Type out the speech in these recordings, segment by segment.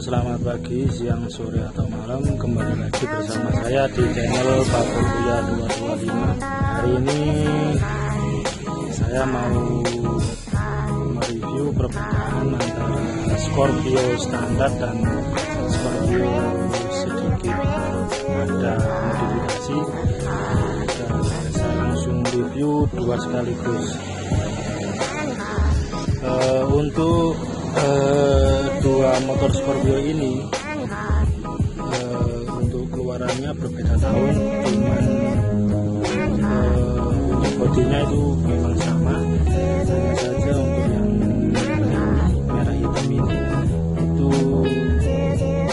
selamat pagi, siang, sore, atau malam. Kembali lagi bersama saya di channel Bapak Buya 225. Hari ini saya mau mereview perbedaan antara Scorpio standar dan Scorpio sedikit ada modifikasi. Dan saya langsung review dua sekaligus. Untuk dua motor Scorpio ini untuk keluarannya berbeda tahun, cuman untuk bodinya itu memang sama. Hanya saja untuk yang merah hitam ini itu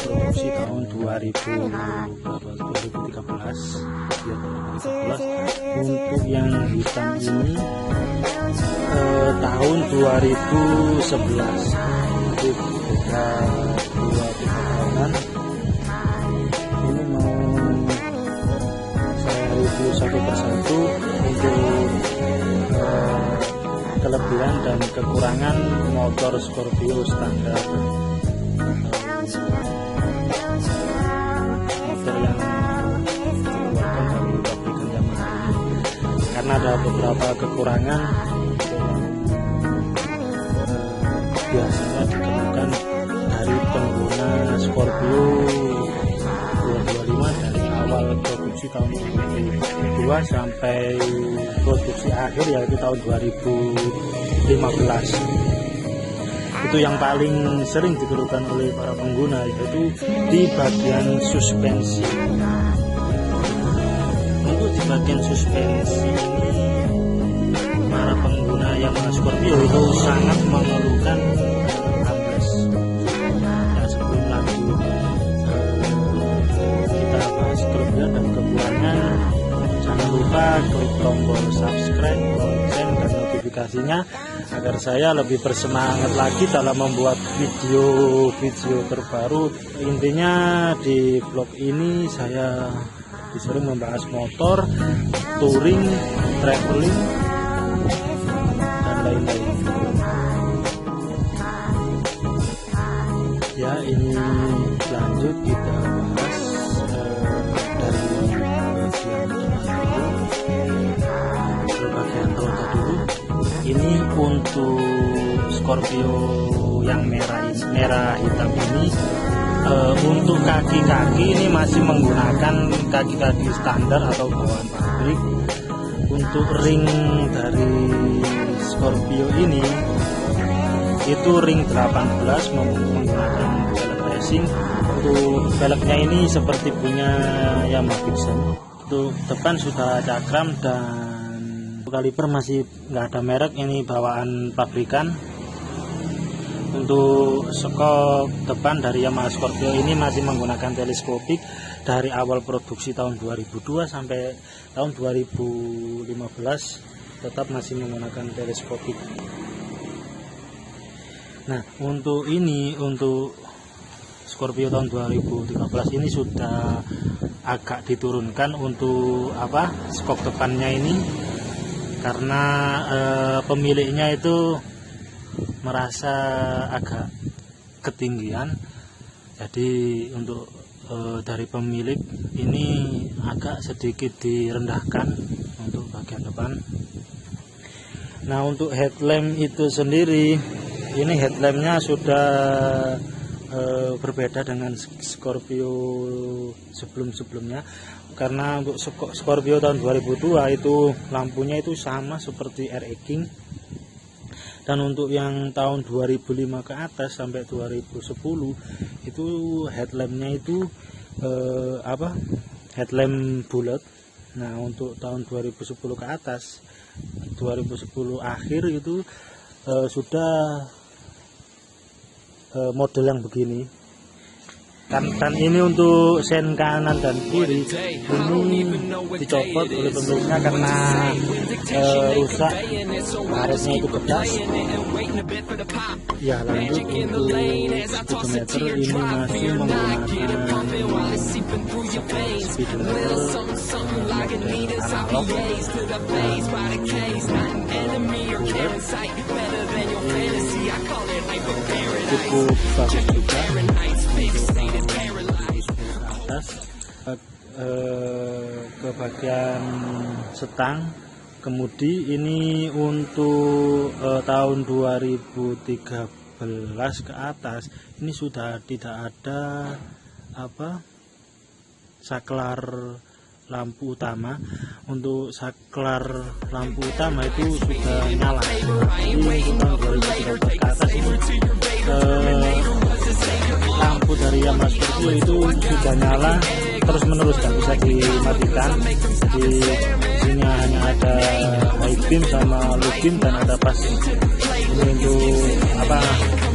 produksi tahun 2013 ya, 2013. Untuk yang hitam ini tahun 2011. Itu beda 2-3 tahunan. Ini mau saya review satu persatu untuk kelebihan dan kekurangan motor Scorpio standar. Motor yang dikeluarkan dari pabrikan Yamaha ini, karena ada beberapa kekurangan biasanya ditemukan dari pengguna Scorpio 225 dari awal produksi tahun 2002 sampai produksi akhir yaitu tahun 2015. Itu yang paling sering dikeluhkan oleh para pengguna, yaitu di bagian suspensi. Untuk di bagian suspensi ini para pengguna Yamaha Scorpio itu sangat mengeluhkan ambles. Ya, sebelum lanjut kita bahas kelebihan dan kekurangan, jangan lupa klik tombol subscribe, lonceng, dan notifikasinya agar saya lebih bersemangat lagi dalam membuat video-video terbaru. Intinya di vlog ini saya disuruh membahas motor, touring, traveling, lain-lain. Ya, ini lanjut kita bahas dari bagian roda dulu. Ini untuk Scorpio yang merah hitam ini, untuk kaki-kaki ini masih menggunakan kaki-kaki standar atau bawaan pabrik. Untuk ring dari Scorpio ini itu ring 18 menggunakan velg racing. Untuk velgnya ini seperti punya Yamaha Vision. Untuk depan sudah cakram dan kaliper masih nggak ada merek, ini bawaan pabrikan. Untuk skop depan dari Yamaha Scorpio ini masih menggunakan teleskopik dari awal produksi tahun 2002 sampai tahun 2015 tetap masih menggunakan teleskopik. Nah, untuk ini, untuk Scorpio tahun 2013 ini sudah agak diturunkan untuk skop depannya ini, karena pemiliknya itu merasa agak ketinggian. Jadi untuk dari pemilik ini agak sedikit direndahkan untuk bagian depan. Nah, untuk headlamp itu sendiri, ini headlampnya sudah berbeda dengan Scorpio sebelum-sebelumnya, karena untuk Scorpio tahun 2002 itu lampunya itu sama seperti RE King. Dan untuk yang tahun 2005 ke atas sampai 2010 itu headlampnya itu headlamp bulat. Nah, untuk tahun 2010 ke atas, 2010 akhir itu sudah model yang begini. Dan ini untuk sen kanan dan kiri ini dicopot oleh pemiliknya karena rusak, karetnya itu bekas. Ya, lanjut untuk speedometer ini masih menggunakan speedometer analog dan cukup bagus juga untuk atas. Ke bagian setang kemudi ini untuk tahun 2013 ke atas ini sudah tidak ada saklar lampu utama. Untuk saklar lampu utama itu sudah nyala. Jadi untuk tahun 2013 ke atas ini lampu dari Yamaha Scorpio itu sudah nyala terus menerus, tidak bisa dimatikan. Jadi sini hanya ada high beam sama low beam dan ada pas ini untuk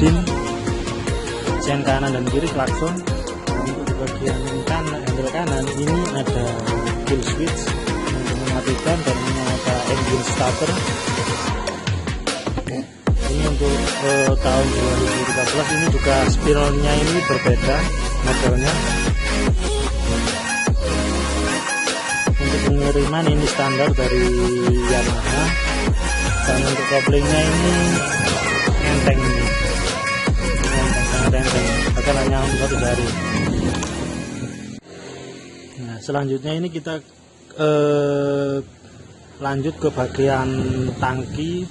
dim, sen kanan dan kiri, klakson. Untuk di bagian handle kanan ini ada kill switch yang mematikan dan ini ada engine starter. Ini untuk tahun 2013 ini juga spiralnya ini berbeda modelnya. Untuk pengiriman ini standar dari Yamaha, dan untuk koplingnya ini enteng, sangat enteng, bahkan hanya untuk 1 jari. Nah, selanjutnya ini kita lanjut ke bagian tangki.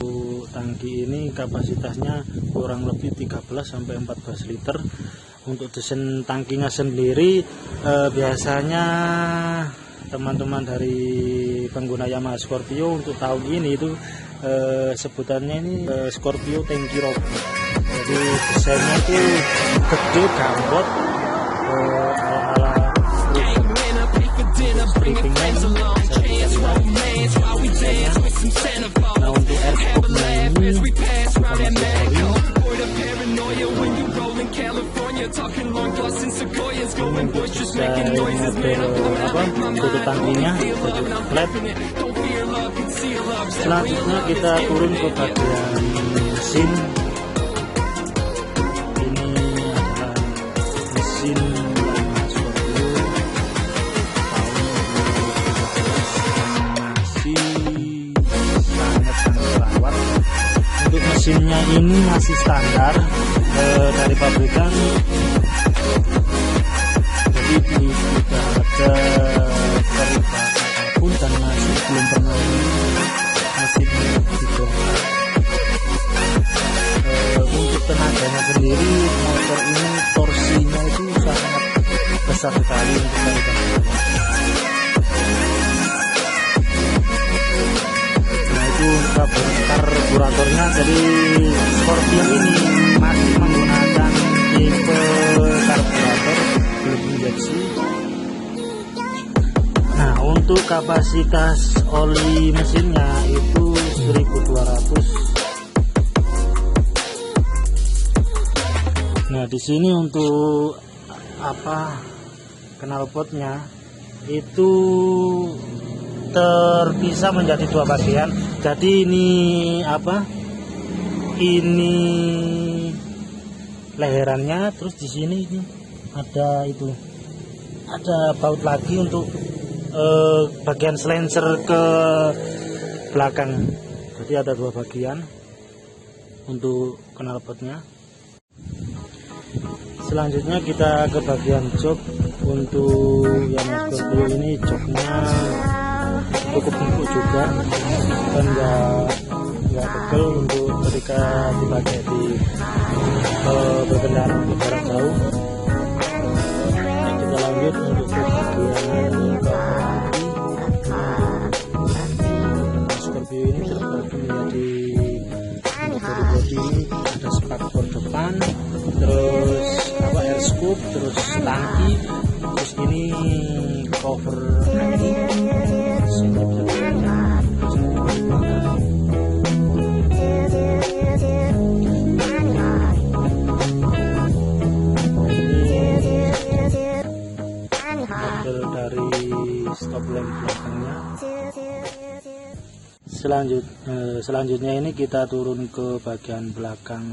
Tangki ini kapasitasnya kurang lebih 13-14 liter. Untuk desain tangkinya sendiri biasanya teman-teman dari pengguna Yamaha Scorpio untuk tahun ini itu sebutannya ini Scorpio Tanki Rock. Jadi desainnya itu gede, gambot, ala-ala strippingnya ini bisa dilihat. Nah, untuk air scope-nya ini juga masih ori. Untuk desain model tutup tangkinya jadi flat. Selanjutnya kita turun ke bagian mesin. Ini adalah mesin Yamaha Scorpio tahun 2013 yang masih sangat rawat. Untuk mesinnya ini masih standar dari pabrikan, jadi tidak ada perubahan apapun dan masih belum pernah mesinnya dibongkar. Untuk tenaganya sendiri, motor ini torsinya itu sangat besar sekali untuk tenaganya. Nah, itu karburatornya. Jadi Scorpio ini masih menggunakan tipe karburator belum injeksi. Nah, untuk kapasitas oli mesinnya itu 1200. Nah, di sini untuk knalpotnya itu terpisah menjadi 2 bagian. Jadi ini ini leherannya, terus di sini ini ada baut lagi untuk bagian silencer ke belakang. Jadi ada 2 bagian untuk knalpotnya. Selanjutnya kita ke bagian jok. Untuk Yamaha Scorpio ini joknya cukup empuk juga dan nggak pegel untuk ketika dipakai di berkendara jarak jauh. Nah, kita lanjut untuk ke bagian Scorpio ini terbagi menjadi untuk bodi ini ada spakbor depan, terus air scoop, terus tangki, terus ini cover kaki, model dari stop lamp belakangnya. Selanjutnya ini kita turun ke bagian belakang,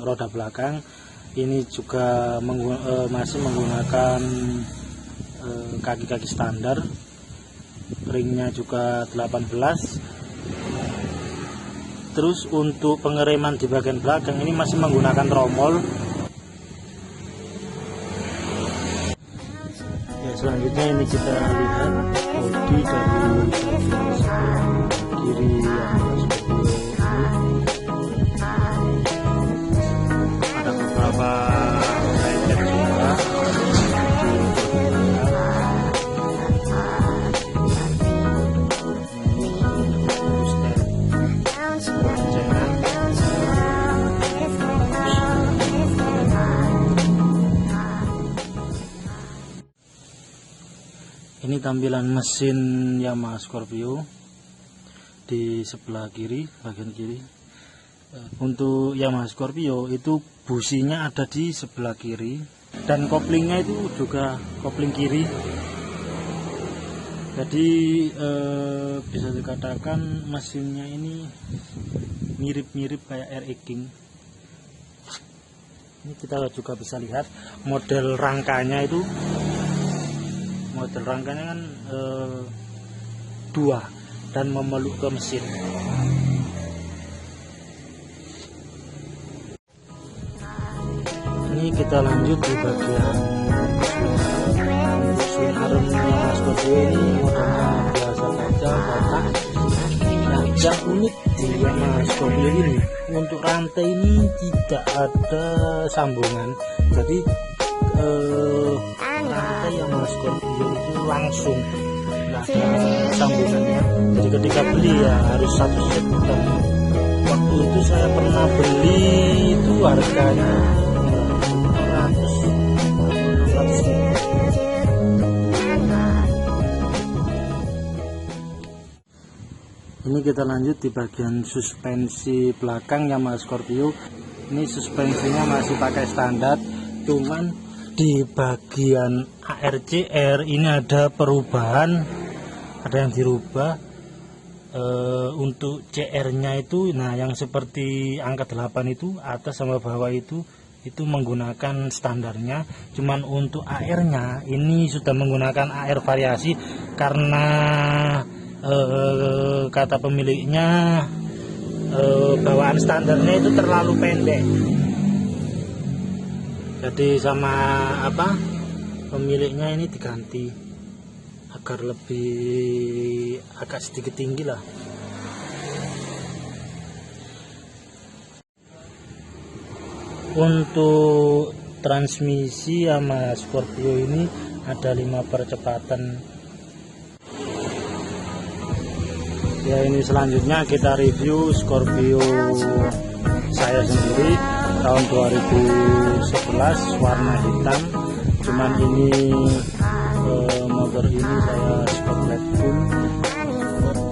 roda belakang. Ini juga masih menggunakan kaki-kaki standar, ringnya juga 18. Terus untuk pengereman di bagian belakang ini masih menggunakan tromol. selanjutnya ini kita lihat bodi dari kiri yang ada beberapa lecet juga. Ini tampilan mesin Yamaha Scorpio di sebelah kiri, bagian kiri. Untuk Yamaha Scorpio itu businya ada di sebelah kiri dan koplingnya itu juga kopling kiri. Jadi bisa dikatakan mesinnya ini mirip-mirip kayak RX King. Ini kita juga bisa lihat model rangkanya itu. Model rangkanya kan dua dan memeluk ke mesin. Ini kita lanjut di bagian swing arm Yamaha Scorpio. Ini modelnya biasa saja, kotak. Nah, yang unik di Yamaha Scorpio ini, untuk rantai ini tidak ada sambungan. Jadi rantai Yamaha Scorpio itu langsung nggak ada sambungannya. Jadi ketika beli ya harus satu set. Waktu itu saya pernah beli itu harganya 100. Ini kita lanjut di bagian suspensi belakang Yamaha Scorpio. Ini suspensinya masih pakai standar, cuman di bagian ARCR ini ada perubahan, ada yang dirubah. Untuk CR-nya itu, nah yang seperti angka 8 itu atas sama bawah itu menggunakan standarnya. Cuman untuk AR-nya ini sudah menggunakan AR variasi karena kata pemiliknya bawaan standarnya itu terlalu pendek. Jadi sama pemiliknya ini diganti agar lebih agak sedikit tinggi lah. Untuk transmisi Yamaha Scorpio ini ada 5 percepatan. Ya, ini selanjutnya kita review Scorpio saya sendiri tahun 2011 warna hitam. Cuman ini motor ini saya spotlight full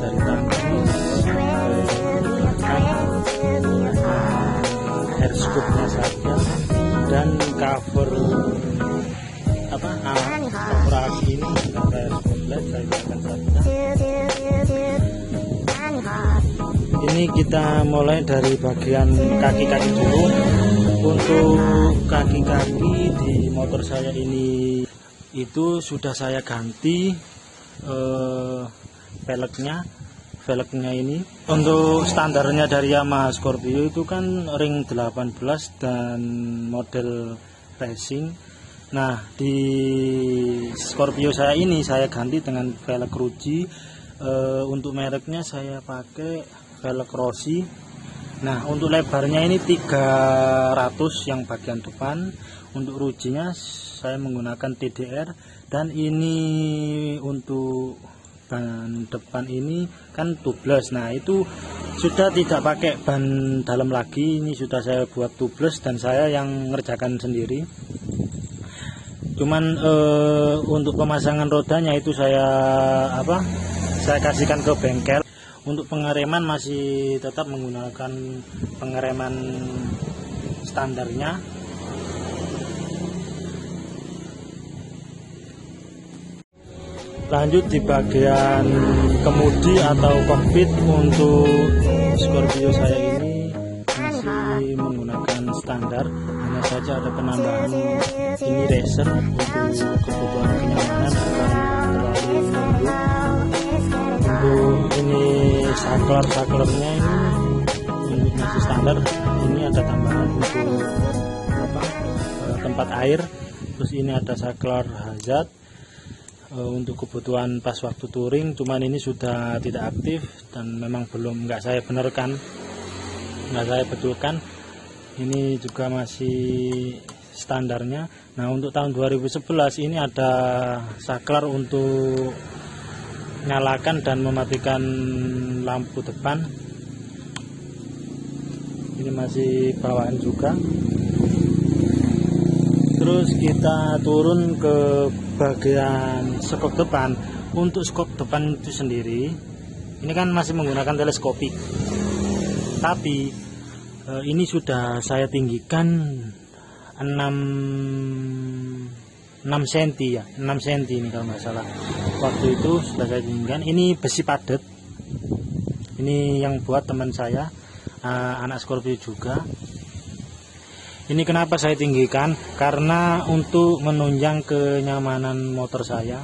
dari tangki sampai belakang, air scoopnya saja, dan cover aki ini sampai spotlight saya gunakan saja. Ini kita mulai dari bagian kaki-kaki dulu. Untuk kaki-kaki di motor saya ini itu sudah saya ganti velgnya ini. Untuk standarnya dari Yamaha Scorpio itu kan ring 18 dan model racing. Nah, di Scorpio saya ini saya ganti dengan velg Ruji. Untuk mereknya saya pakai velg Rossi. Nah, untuk lebarnya ini 300 yang bagian depan. Untuk rujinya saya menggunakan TDR, dan ini untuk ban depan ini kan tubeless. Nah, itu sudah tidak pakai ban dalam lagi, ini sudah saya buat tubeless dan saya yang ngerjakan sendiri. Cuman untuk pemasangan rodanya itu saya kasihkan ke bengkel. Untuk pengereman masih tetap menggunakan pengereman standarnya. Lanjut di bagian kemudi atau kokpit. Untuk Scorpio saya ini masih menggunakan standar, hanya saja ada penambahan ini racer untuk kebutuhan kenyamanan agar terlalu lembut. Untuk ini saklarnya ini masih standar. Ini ada tambahan untuk tempat air. Terus ini ada saklar hazard. untuk kebutuhan pas waktu touring, cuman ini sudah tidak aktif dan memang nggak saya benarkan, nggak saya betulkan. Ini juga masih standarnya. Nah, untuk tahun 2011 ini ada saklar untuk nyalakan dan mematikan lampu depan. Ini masih bawaan juga. Terus kita turun ke bagian skop depan. Untuk skop depan itu sendiri, ini kan masih menggunakan teleskopik, tapi ini sudah saya tinggikan 6 cm ya, 6 cm ini kalau nggak salah. Waktu itu sudah saya tinggikan. Ini besi padat. Ini yang buat teman saya, anak Scorpio juga. Ini kenapa saya tinggikan? Karena untuk menunjang kenyamanan motor saya.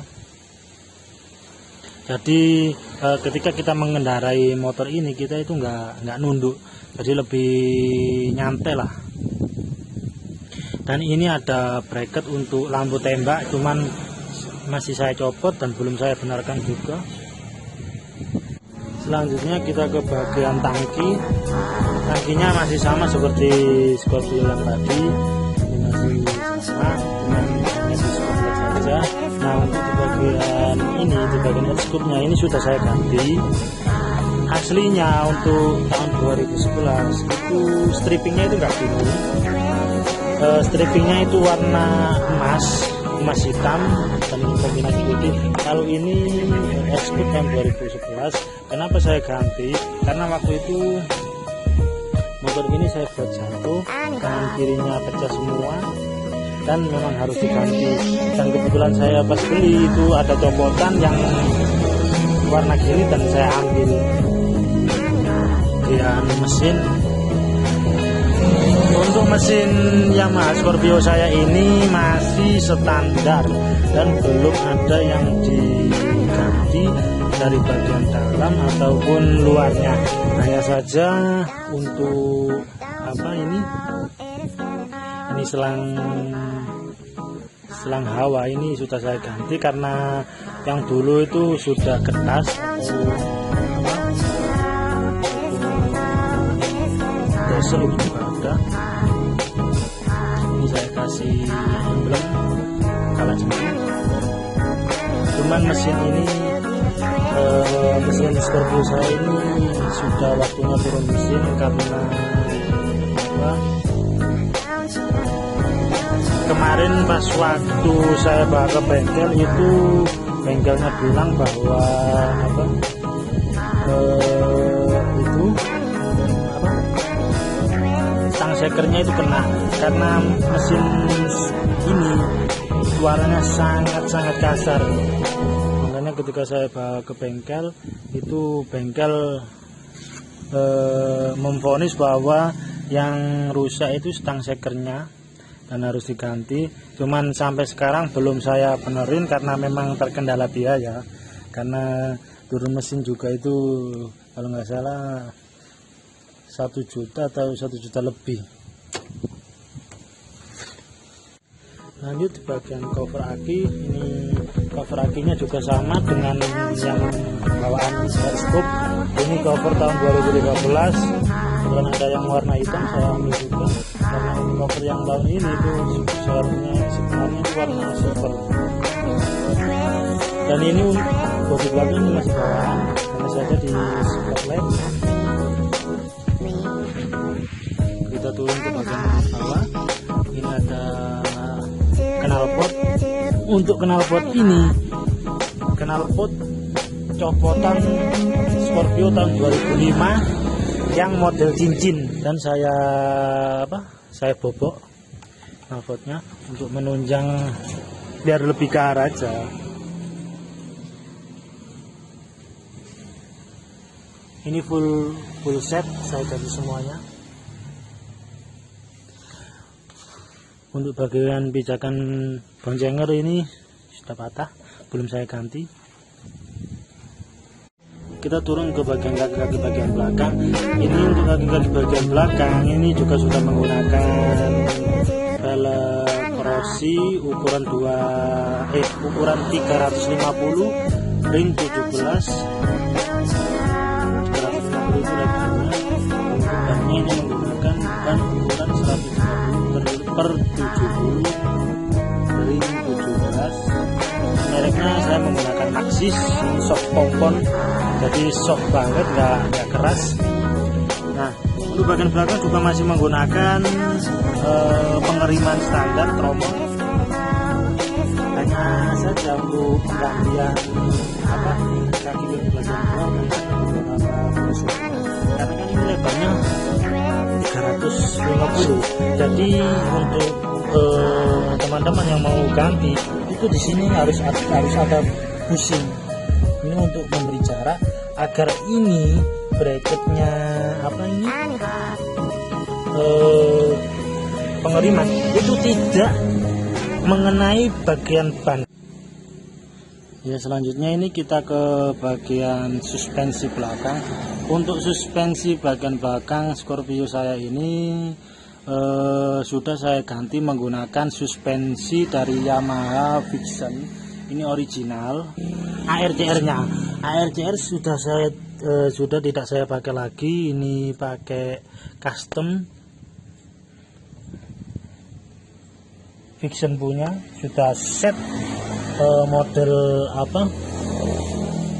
Jadi ketika kita mengendarai motor ini, kita itu nggak nunduk, jadi lebih nyantai lah. Dan ini ada bracket untuk lampu tembak, cuman masih saya copot dan belum saya benarkan juga. Selanjutnya kita ke bagian tangki. Tangkinya masih sama seperti Scorpio yang tadi, ini masih sama, cuman hanya diskomplek saja. Nah, untuk di bagian ini, di bagian head scoopnya ini sudah saya ganti. Aslinya untuk tahun 2011 itu strippingnya itu enggak biru, strippingnya itu warna emas hitam dan kombinasi putih. Kalau ini head scoop tahun 2011, kenapa saya ganti? Karena waktu itu motor ini saya buat jatuh, kanan kirinya pecah semua dan memang harus diganti. Dan kebetulan saya pas beli itu ada copotan yang warna kiri dan saya ambil. Bagian mesin, untuk mesin Yamaha Scorpio saya ini masih standar dan belum ada yang diganti dari bagian dalam ataupun luarnya. Hanya saja untuk ini selang hawa ini sudah saya ganti karena yang dulu itu sudah kertas atau juga ada. Ini saya kasih emblem kalah jemput. Cuman mesin ini mesin Scorpio saya ini sudah waktunya turun mesin karena kemarin pas waktu saya bawa ke bengkel itu bengkelnya bilang bahwa stang shakernya itu kena karena mesin ini suaranya sangat kasar. Makanya ketika saya bawa ke bengkel itu bengkel memvonis bahwa yang rusak itu stang shakernya dan harus diganti. Cuman sampai sekarang belum saya benerin karena memang terkendala biaya, karena turun mesin juga itu kalau nggak salah 1 juta atau 1 juta lebih. Lanjut di bagian cover aki. Ini cover akinya juga sama dengan yang bawaan head scoop. Ini cover tahun 2015. Kebetulan ada yang warna hitam, saya ambil juga. Karena cover yang tahun ini itu sebenarnya itu warna silver. Dan ini bodi belakang ini masih bawaan, hanya saja di spotlight. Kita turun ke bagian bawah. Ini ada knalpot. Untuk knalpot ini, knalpot copotan Scorpio tahun 2005 yang model cincin, dan saya bobok knalpotnya untuk menunjang biar lebih ke arah aja. Ini full set saya ganti semuanya. Untuk bagian pijakan boncenger ini sudah patah, belum saya ganti. Kita turun ke bagian kaki-kaki bagian belakang. Ini untuk kaki-kaki bagian belakang ini juga sudah menggunakan velg cross Rossi ukuran 350 ring 17. 350 itu lebarnya. Bannya ini menggunakan ban ukuran 150 per 70 ring 17. Mereknya saya menggunakan Maxxis, soft kompon, jadi soft banget, nggak keras. Nah, untuk bagian belakang juga masih menggunakan pengeriman standar tromol. Hanya saja untuk penggantian kaki di bagian bawah karena kan ini lebarnya 350. Jadi untuk teman-teman yang mau ganti itu di sini harus ada bushing. Ini untuk memberi jarak agar ini bracketnya pengeriman itu tidak mengenai bagian ban. Ya, selanjutnya ini kita ke bagian suspensi belakang. Untuk suspensi bagian belakang Scorpio saya ini sudah saya ganti menggunakan suspensi dari Yamaha Vision. Ini original. ARCR sudah tidak saya pakai lagi. Ini pakai custom Vision punya, sudah set model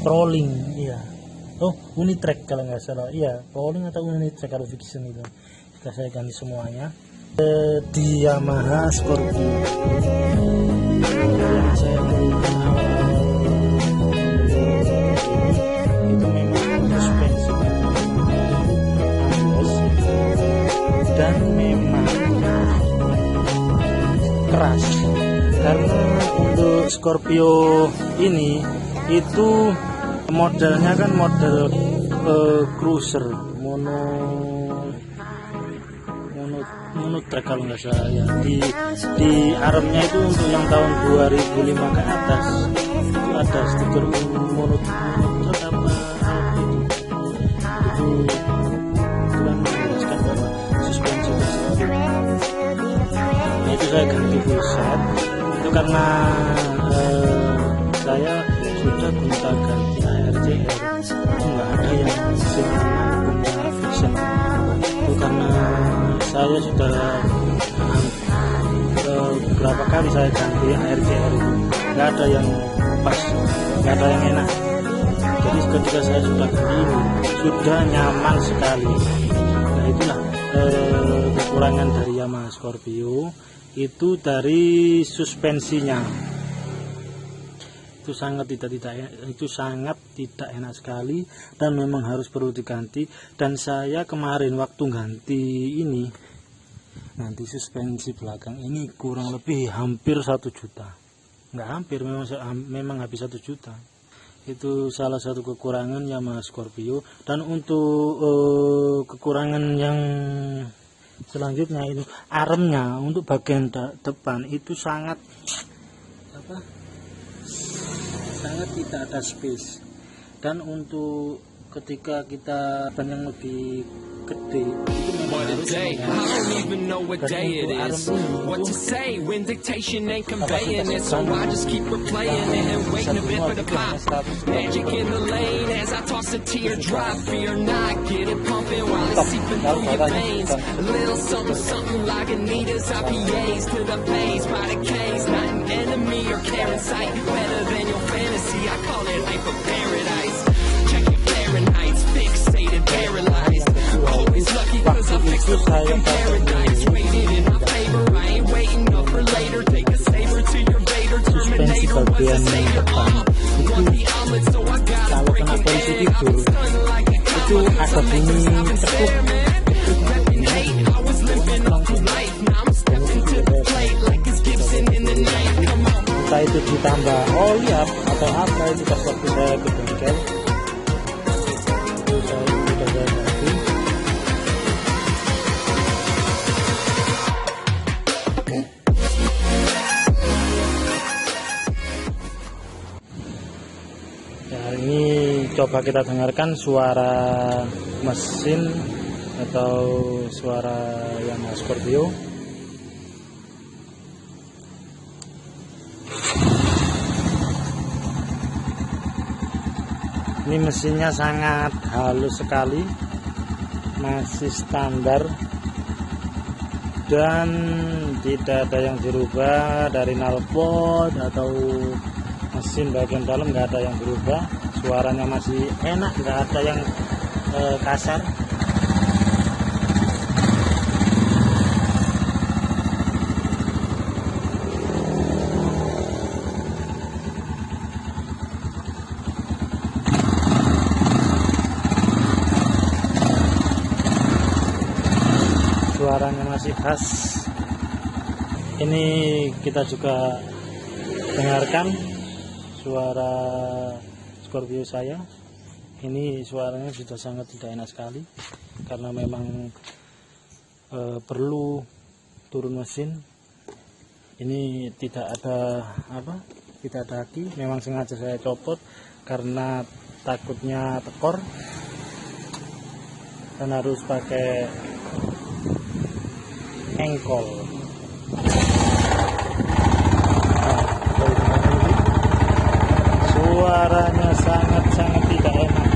Prolink, iya. Unitrack kalau nggak salah, iya, Prolink atau Unitrack kalau Vision itu. Sudah saya ganti semuanya. Di Yamaha Scorpio yang saya berikan itu memang suspensi dan memang keras, karena untuk Scorpio ini itu modelnya kan model cruiser monotrack kalau nggak salah ya. Di armnya itu untuk yang tahun 2005 ke atas itu ada stiker monotrack itu kurang menjelaskan bahwa suspensi tersebut. Nah, itu saya ganti full set itu karena saya sudah gonta ganti ARCR, itu nggak ada yang punya Vision. Itu karena saya sudah beberapa kali saya ganti ARCR itu nggak ada yang pas, nggak ada yang enak. Jadi ketika saya sudah ganti ini sudah nyaman sekali. Nah, itulah kekurangan dari Yamaha Scorpio itu dari suspensinya. Itu sangat tidak enak sekali dan memang harus perlu diganti. Dan saya kemarin waktu ganti suspensi belakang ini kurang lebih hampir 1 juta, nggak hampir, memang habis 1 juta. Itu salah satu kekurangan Yamaha Scorpio. Dan untuk kekurangan yang selanjutnya itu armnya untuk bagian depan itu sangat tidak ada space. Dan untuk ketika kita ban yang lebih gede itu memang harus itu saya suspensi bagian depan itu kalau kena polisi tidur itu ada bunyi cetuk entah itu ditambah oli atau apa. Itu pas waktu saya ke bengkel itu saya ganti. Ini coba kita dengarkan suara mesin atau suara Yamaha Scorpio. Ini mesinnya sangat halus sekali, masih standar dan tidak ada yang dirubah dari knalpot atau mesin bagian dalam, nggak ada yang berubah. Suaranya masih enak, nggak ada yang kasar. Suaranya masih khas. Ini kita juga dengarkan suara Scorpio saya. Ini suaranya sudah sangat tidak enak sekali karena memang perlu turun mesin. Ini tidak ada tidak ada aki, memang sengaja saya copot karena takutnya tekor dan harus pakai engkol. Suaranya sangat-sangat tidak enak.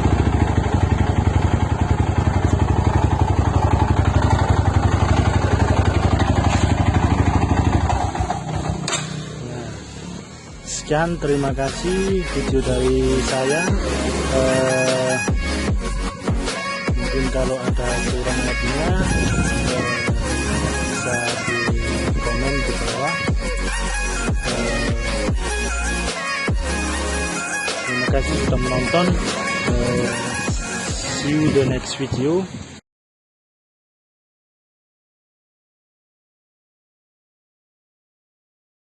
Sekian, terima kasih video dari saya. Mungkin kalau ada kurang lebihnya bisa di komen di bawah. Terima kasih sudah menonton. See you the next video.